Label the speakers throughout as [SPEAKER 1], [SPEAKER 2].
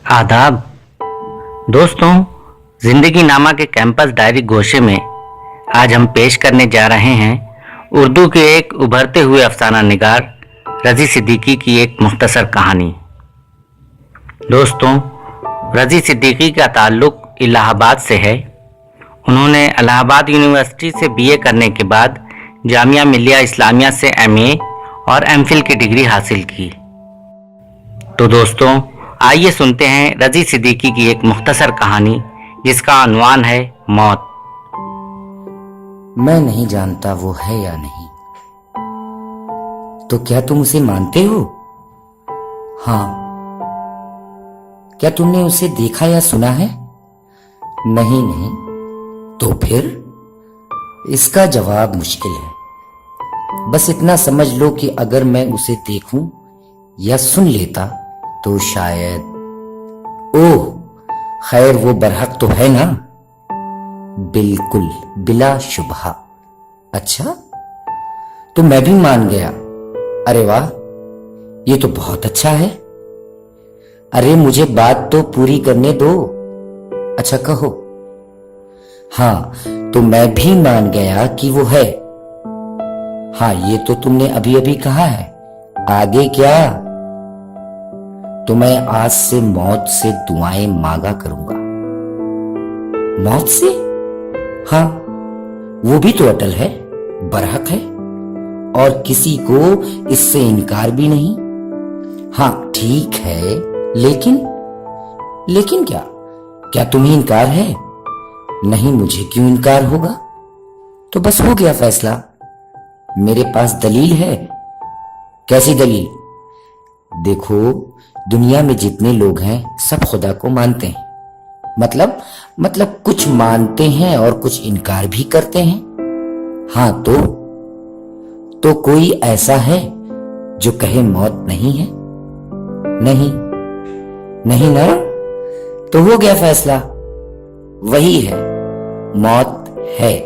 [SPEAKER 1] आदाब दोस्तों, जिंदगी नामा के कैंपस डायरी गोशे में आज हम पेश करने जा रहे हैं उर्दू के एक उभरते हुए अफसाना निगार रज़ी सिद्दीकी की एक मुख्तसर कहानी। दोस्तों, रज़ी सिद्दीकी का ताल्लुक इलाहाबाद से है। उन्होंने इलाहाबाद यूनिवर्सिटी से बीए करने के बाद जामिया मिलिया इस्लामिया से एमए और एमफिल की डिग्री हासिल की। तो दोस्तों, आइए सुनते हैं रज़ी सिद्दीकी की एक मुख्तसर कहानी जिसका अनवान है मौत।
[SPEAKER 2] मैं नहीं जानता वो है या नहीं, तो क्या तुम उसे मानते हो? हाँ। क्या तुमने उसे देखा या सुना है? नहीं नहीं, तो फिर इसका जवाब मुश्किल है। बस इतना समझ लो कि अगर मैं उसे देखूं या सुन लेता तो शायद, ओह खैर, वो बरहक तो है ना? बिल्कुल, बिला शुबहा। अच्छा, तो मैं भी मान गया। अरे वाह, ये तो बहुत अच्छा है। अरे मुझे बात तो पूरी करने दो। अच्छा कहो। हाँ, तो मैं भी मान गया कि वो है। हाँ, ये तो तुमने अभी अभी कहा है। आगे क्या? तो मैं आज से मौत से दुआएं मांगा करूंगा। मौत से? हाँ, वो भी तो अटल है, बरहक है और किसी को इससे इनकार भी नहीं। हाँ ठीक है, लेकिन क्या तुम्हें इनकार है? नहीं, मुझे क्यों इनकार होगा? तो बस हो गया फैसला। मेरे पास दलील है। कैसी दलील? देखो, दुनिया में जितने लोग हैं सब खुदा को मानते हैं। मतलब कुछ मानते हैं और कुछ इनकार भी करते हैं। हाँ, तो कोई ऐसा है जो कहे मौत नहीं है? नहीं ना? तो हो गया फैसला। वही है, मौत है।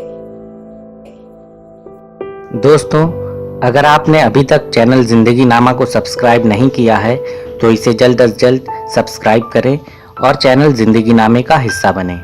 [SPEAKER 1] दोस्तों, अगर आपने अभी तक चैनल जिंदगी नामा को सब्सक्राइब नहीं किया है तो इसे जल्द अज जल्द सब्सक्राइब करें और चैनल जिंदगी नामे का हिस्सा बनें।